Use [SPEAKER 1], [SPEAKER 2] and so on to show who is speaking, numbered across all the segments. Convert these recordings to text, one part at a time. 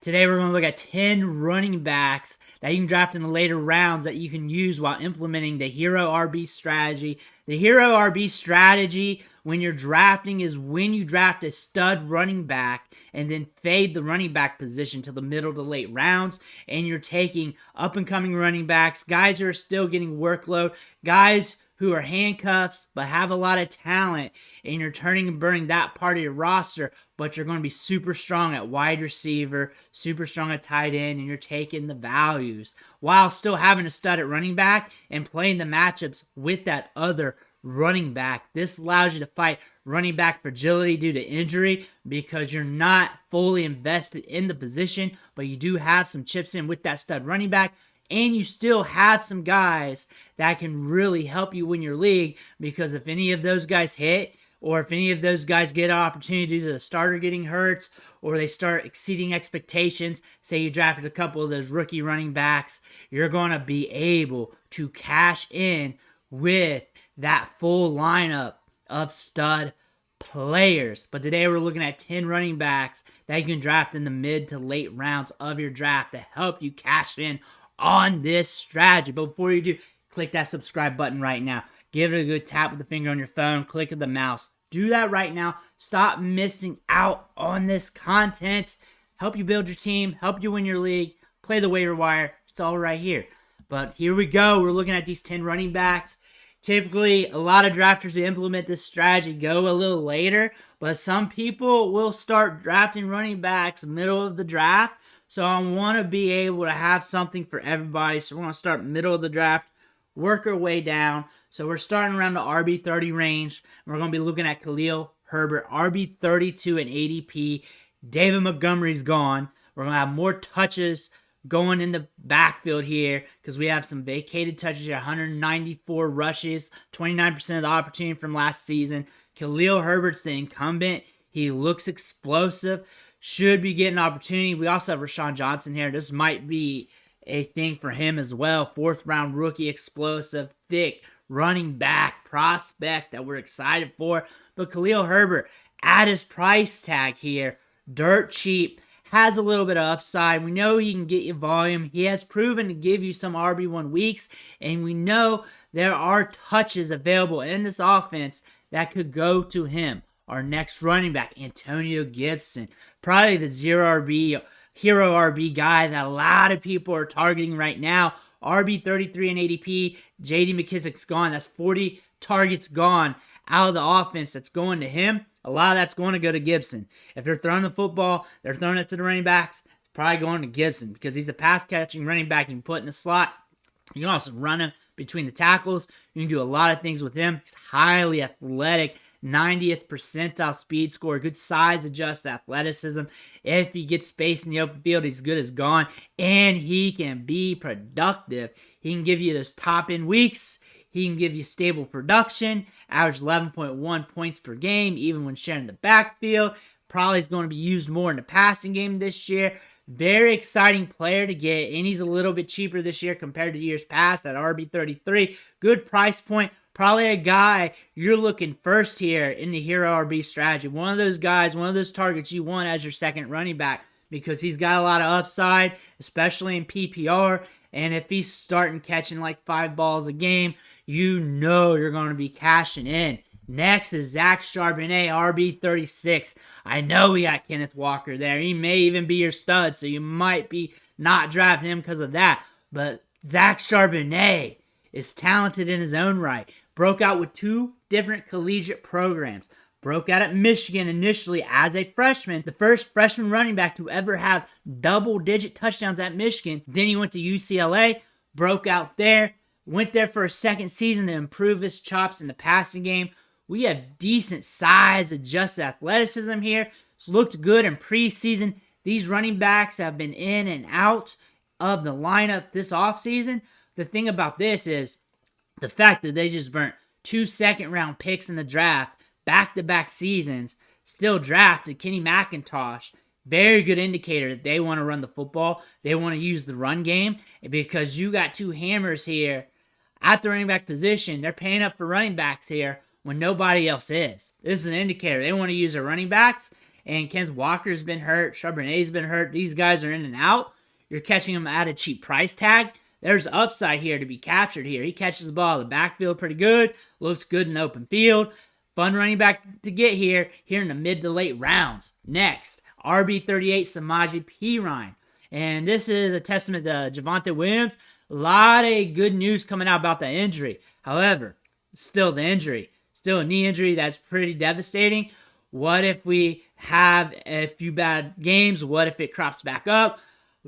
[SPEAKER 1] Today we're going to look at 10 running backs that you can draft in the later rounds that you can use while implementing the Hero RB strategy. The Hero RB strategy when you're drafting is when you draft a stud running back and then fade the running back position to the middle to late rounds, and you're taking up-and-coming running backs, guys who are still getting workload, guys who are handcuffs but have a lot of talent, and you're turning and burning that part of your roster, but you're going to be super strong at wide receiver, super strong at tight end, and you're taking the values while still having a stud at running back and playing the matchups with that other running back. This allows you to fight running back fragility due to injury because you're not fully invested in the position, but you do have some chips in with that stud running back. And you still have some guys that can really help you win your league, because if any of those guys hit, or if any of those guys get an opportunity due to the starter getting hurt, or they start exceeding expectations, say you drafted a couple of those rookie running backs, you're going to be able to cash in with that full lineup of stud players. But today we're looking at 10 running backs that you can draft in the mid to late rounds of your draft to help you cash in on this strategy. But before you do, click that subscribe button right now. Give it a good tap with the finger on your phone. Click with the mouse. Do that right now. Stop missing out on this content. Help you build your team. Help you win your league. Play the waiver wire. It's all right here. But here we go. We're looking at these 10 running backs. Typically, a lot of drafters who implement this strategy go a little later, but some people will start drafting running backs middle of the draft. So I want to be able to have something for everybody. So we're going to start middle of the draft, work our way down. So we're starting around the RB30 range. We're going to be looking at Khalil Herbert, RB32 and ADP. David Montgomery's gone. We're going to have more touches going in the backfield here because we have some vacated touches here. 194 rushes, 29% of the opportunity from last season. Khalil Herbert's the incumbent. He looks explosive. Should be getting an opportunity. We also have Rashawn Johnson here. This might be a thing for him as well. 4th round rookie, explosive, thick, running back prospect that we're excited for. But Khalil Herbert, at his price tag here, dirt cheap, has a little bit of upside. We know he can get you volume. He has proven to give you some RB1 weeks, and we know there are touches available in this offense that could go to him. Our next running back, Antonio Gibson, probably the hero RB guy that a lot of people are targeting right now. RB33 and ADP. J.D. McKissic's gone. That's 40 targets gone out of the offense that's going to him. A lot of that's going to go to Gibson. If they're throwing the football, they're throwing it to the running backs, it's probably going to Gibson because he's a pass-catching running back you can put in the slot. You can also run him between the tackles. You can do a lot of things with him. He's highly athletic. 90th percentile speed score, good size adjust athleticism. If he gets space in the open field, he's good as gone, and he can be productive. He can give you those top end weeks. He can give you stable production, average 11.1 points per game, even when sharing the backfield. Probably is going to be used more in the passing game this year. Very exciting player to get, and he's a little bit cheaper this year compared to years past at RB33. Good price point. Probably a guy you're looking first here in the Hero RB strategy. One of those guys, one of those targets you want as your second running back because he's got a lot of upside, especially in PPR. And if he's starting catching like 5 balls a game, you know you're going to be cashing in. Next is Zach Charbonnet, RB36. I know we got Kenneth Walker there. He may even be your stud, so you might be not drafting him because of that. But Zach Charbonnet is talented in his own right. Broke out with 2 different collegiate programs. Broke out at Michigan initially as a freshman, the first freshman running back to ever have double-digit touchdowns at Michigan. Then he went to UCLA, broke out there, went there for a second season to improve his chops in the passing game. We have decent size, adjusted athleticism here. It's looked good in preseason. These running backs have been in and out of the lineup this offseason. The thing about this is the fact that they just burnt 2 second-round picks in the draft, back-to-back seasons, still drafted Kenny McIntosh. Very good indicator that they want to run the football. They want to use the run game because you got 2 hammers here at the running back position. They're paying up for running backs here when nobody else is. This is an indicator. They want to use their running backs, and Kenneth Walker's been hurt, Charbonnet's been hurt, these guys are in and out, you're catching them at a cheap price tag. There's upside here to be captured here. He catches the ball in the backfield pretty good, looks good in open field. Fun running back to get here in the mid to late rounds. Next, RB38 Samaje Perine. And this is a testament to Javonte Williams. A lot of good news coming out about that injury. However, still the injury. Still a knee injury that's pretty devastating. What if we have a few bad games? What if it crops back up?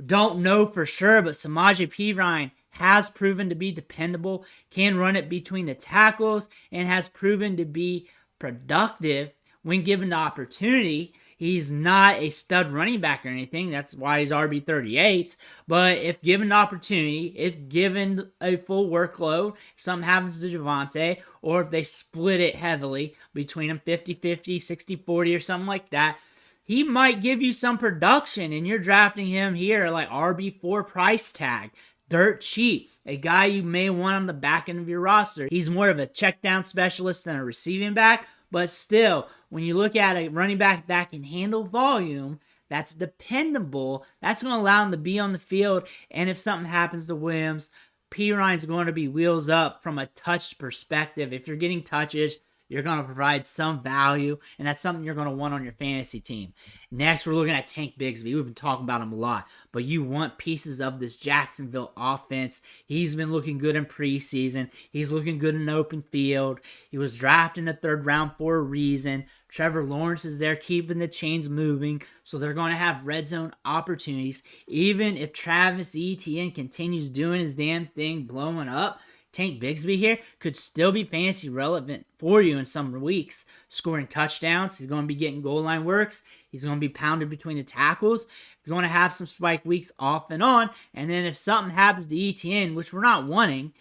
[SPEAKER 1] Don't know for sure, but Samaje Perine has proven to be dependable, can run it between the tackles, and has proven to be productive when given the opportunity. He's not a stud running back or anything. That's why he's RB38. But if given the opportunity, if given a full workload, if something happens to Javonte, or if they split it heavily between them 50-50, 60-40 or something like that, he might give you some production, and you're drafting him here like RB4 price tag. Dirt cheap. A guy you may want on the back end of your roster. He's more of a check down specialist than a receiving back, but still, when you look at a running back that can handle volume, that's dependable, that's going to allow him to be on the field, and if something happens to Williams, Perine's going to be wheels up from a touch perspective. If you're getting touches, you're going to provide some value, and that's something you're going to want on your fantasy team. Next, we're looking at Tank Bigsby. We've been talking about him a lot, but you want pieces of this Jacksonville offense. He's been looking good in preseason. He's looking good in open field. He was drafted in the 3rd round for a reason. Trevor Lawrence is there keeping the chains moving, so they're going to have red zone opportunities. Even if Travis Etienne continues doing his damn thing, blowing up, Tank Bigsby here could still be fantasy relevant for you in some weeks. Scoring touchdowns, he's going to be getting goal line works. He's going to be pounded between the tackles. He's going to have some spike weeks off and on. And then if something happens to Etienne, which we're not wanting,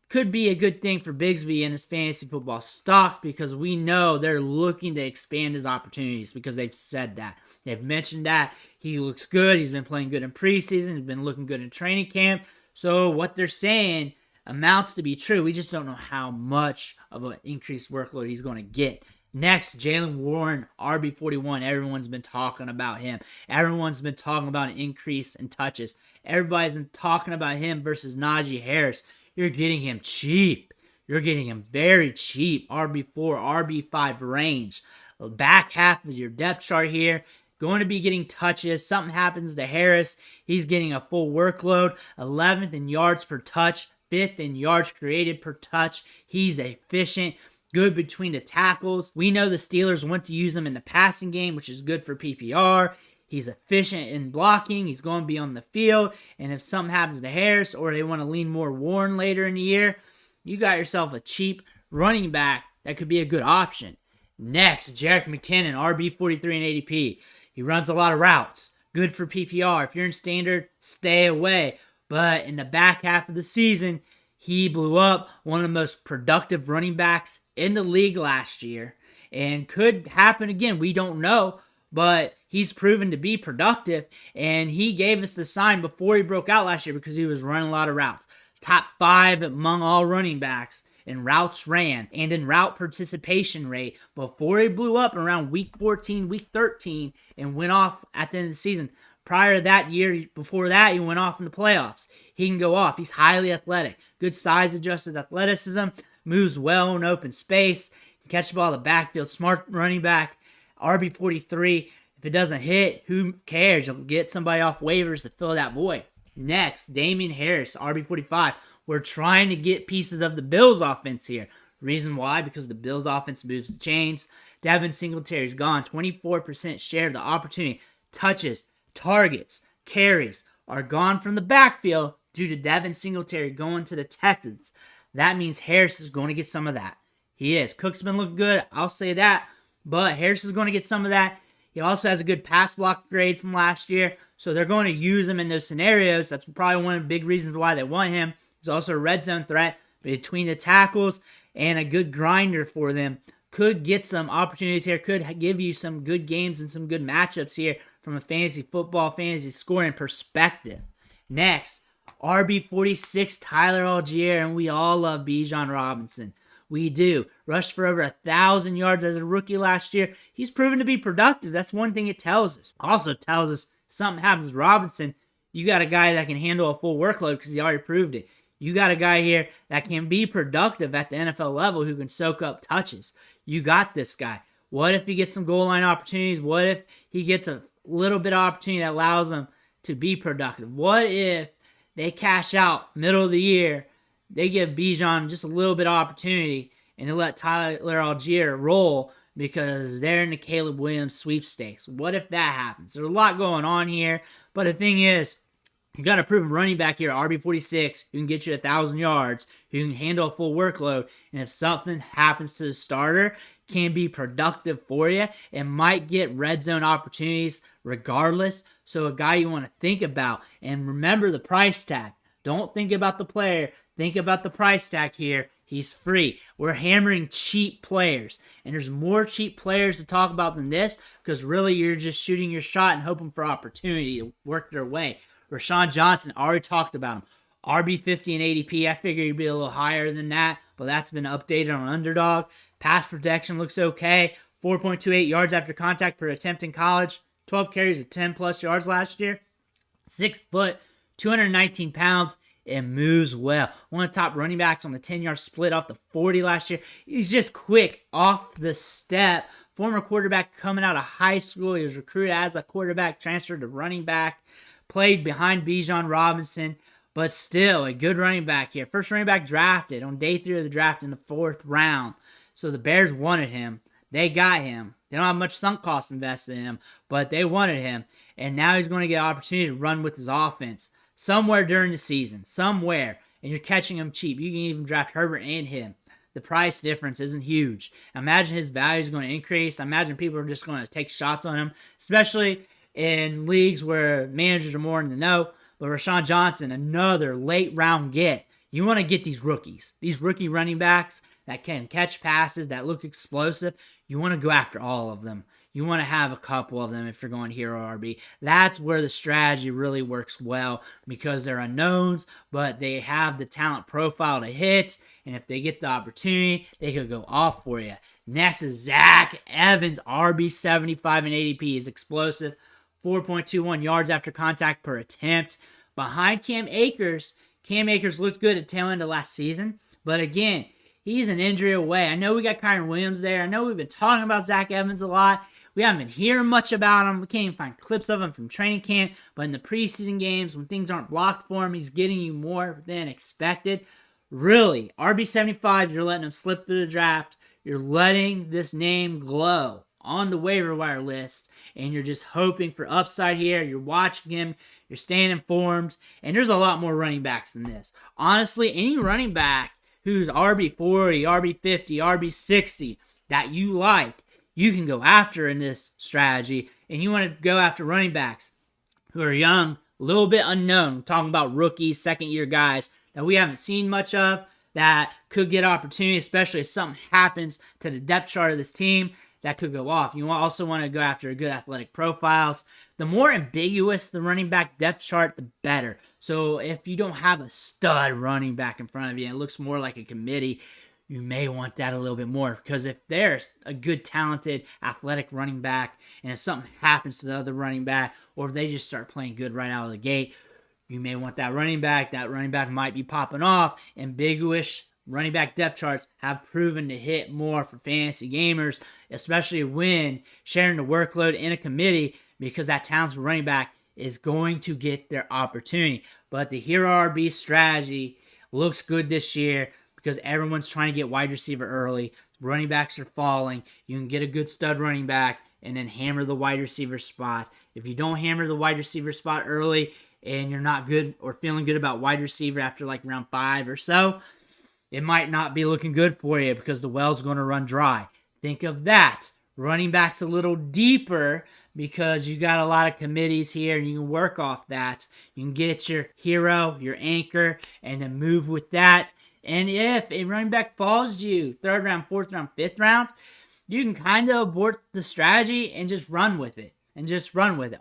[SPEAKER 1] could be a good thing for Bigsby and his fantasy football stock, because we know they're looking to expand his opportunities because they've said that. They've mentioned that. He looks good. He's been playing good in preseason. He's been looking good in training camp. So what they're saying amounts to be true. We just don't know how much of an increased workload he's going to get. Next, Jaylen Warren, RB41. Everyone's been talking about him. Everyone's been talking about an increase in touches. Everybody's been talking about him versus Najee Harris. You're getting him cheap. You're getting him very cheap. RB4, RB5 range. Back half of your depth chart here. Going to be getting touches. Something happens to Harris. He's getting a full workload. 11th in yards per touch. 5th in yards created per touch. He's efficient, good between the tackles. We know the Steelers want to use him in the passing game, which is good for PPR. He's efficient in blocking. He's going to be on the field. And if something happens to Harris, or they want to lean more Warren later in the year, you got yourself a cheap running back that could be a good option. Next, Jerick McKinnon, RB43 and ADP. He runs a lot of routes. Good for PPR. If you're in standard, stay away. But in the back half of the season, he blew up, one of the most productive running backs in the league last year. And could happen again. We don't know. But he's proven to be productive. And he gave us the sign before he broke out last year because he was running a lot of routes. Top 5 among all running backs in routes ran and in route participation rate before he blew up around week 14, week 13, and went off at the end of the season. Prior to that year, before that, he went off in the playoffs. He can go off. He's highly athletic. Good size-adjusted athleticism. Moves well in open space. Can catch the ball in the backfield. Smart running back. RB43. If it doesn't hit, who cares? You'll get somebody off waivers to fill that void. Next, Damian Harris, RB45. We're trying to get pieces of the Bills' offense here. Reason why? Because the Bills' offense moves the chains. Devin Singletary's gone. 24% share of the opportunity. Touches, targets, carries are gone from the backfield due to Devin Singletary going to the Texans. That means Harris is going to get some of that. He is. Cook's been looking good. I'll say that. But Harris is going to get some of that. He also has a good pass block grade from last year. So they're going to use him in those scenarios. That's probably one of the big reasons why they want him. He's also a red zone threat between the tackles and a good grinder for them. Could get some opportunities here. Could give you some good games and some good matchups here from a fantasy football, fantasy scoring perspective. Next, RB46 Tyler Algier, and we all love Bijan Robinson. We do. Rushed for over 1,000 yards as a rookie last year. He's proven to be productive. That's one thing it tells us. Also tells us if something happens to Robinson, you got a guy that can handle a full workload because he already proved it. You got a guy here that can be productive at the NFL level who can soak up touches. You got this guy. What if he gets some goal line opportunities? What if he gets a little bit of opportunity that allows him to be productive? What if they cash out middle of the year, they give Bijan just a little bit of opportunity, and they let Tyler Algier roll because they're in the Caleb Williams sweepstakes? What if that happens? There's a lot going on here, but the thing is, you got a proven running back here, RB46, who can get you 1,000 yards, who can handle a full workload, and if something happens to the starter, can be productive for you and might get red zone opportunities regardless. So a guy you want to think about, and remember the price tag. Don't think about the player. Think about the price tag here. He's free. We're hammering cheap players, and there's more cheap players to talk about than this because really you're just shooting your shot and hoping for opportunity to work their way. Rashawn Johnson, already talked about him. RB50 and ADP, I figured he'd be a little higher than that, but that's been updated on Underdog. Pass protection looks okay. 4.28 yards after contact per attempt in college. 12 carries at 10-plus yards last year. 6 foot, 219 pounds, and moves well. One of the top running backs on the 10-yard split off the 40 last year. He's just quick off the step. Former quarterback coming out of high school. He was recruited as a quarterback, transferred to running back. Played behind Bijan Robinson, but still a good running back here. First running back drafted on day 3 of the draft in the 4th round. So the Bears wanted him. They got him. They don't have much sunk cost invested in him, but they wanted him. And now he's going to get an opportunity to run with his offense somewhere during the season. Somewhere. And you're catching him cheap. You can even draft Herbert and him. The price difference isn't huge. Imagine his value is going to increase. I imagine people are just going to take shots on him, especially in leagues where managers are more in the know. But Rashawn Johnson, another late round get. You want to get these rookies, these rookie running backs that can catch passes, that look explosive. You want to go after all of them. You want to have a couple of them if you're going hero RB. That's where the strategy really works well because they're unknowns, but they have the talent profile to hit. And if they get the opportunity, they could go off for you. Next is Zach Evans, RB75 and ADP. Is explosive. 4.21 yards after contact per attempt. Behind Cam Akers. Cam Akers looked good at tail end of last season. But again, he's an injury away. I know we got Kyron Williams there. I know we've been talking about Zach Evans a lot. We haven't been hearing much about him. We can't even find clips of him from training camp. But in the preseason games, when things aren't blocked for him, he's getting you more than expected. Really, RB75, you're letting him slip through the draft. You're letting this name glow on the waiver wire list. And you're just hoping for upside here. You're watching him. You're staying informed. And there's a lot more running backs than this. Honestly, any running back who's RB40, RB50, RB60 that you like, you can go after in this strategy. And you want to go after running backs who are young, a little bit unknown. I'm talking about rookies, second-year guys that we haven't seen much of that could get opportunity, especially if something happens to the depth chart of this team. That could go off. You also want to go after good athletic profiles. The more ambiguous the running back depth chart, the better. So if you don't have a stud running back in front of you and it looks more like a committee, you may want that a little bit more. Because if there's a good, talented, athletic running back, and if something happens to the other running back, or if they just start playing good right out of the gate, you may want that running back. That running back might be popping off. Ambiguous running back depth charts have proven to hit more for fantasy gamers, especially when sharing the workload in a committee, because that talented running back is going to get their opportunity. But the hero RB strategy looks good this year because everyone's trying to get wide receiver early. Running backs are falling. You can get a good stud running back and then hammer the wide receiver spot. If you don't hammer the wide receiver spot early and you're not good or feeling good about wide receiver after like round 5 or so, it might not be looking good for you because the well's going to run dry. Think of that. Running back's a little deeper because you got a lot of committees here and you can work off that. You can get your hero, your anchor, and then move with that. And if a running back falls to you 3rd round, 4th round, 5th round, you can kind of abort the strategy and just run with it.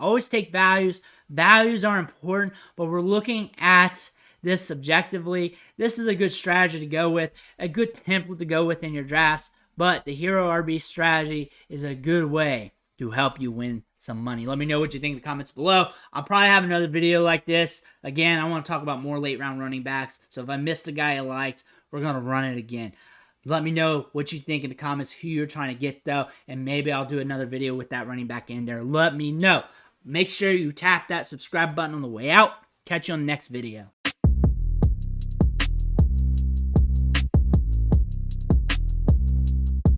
[SPEAKER 1] Always take values. Values are important, but we're looking at this subjectively, this is a good strategy to go with, a good template to go with in your drafts, but the Hero RB strategy is a good way to help you win some money. Let me know what you think in the comments below. I'll probably have another video like this. Again, I want to talk about more late round running backs, so if I missed a guy I liked, we're going to run it again. Let me know what you think in the comments, who you're trying to get, though, and maybe I'll do another video with that running back in there. Let me know. Make sure you tap that subscribe button on the way out. Catch you on the next video.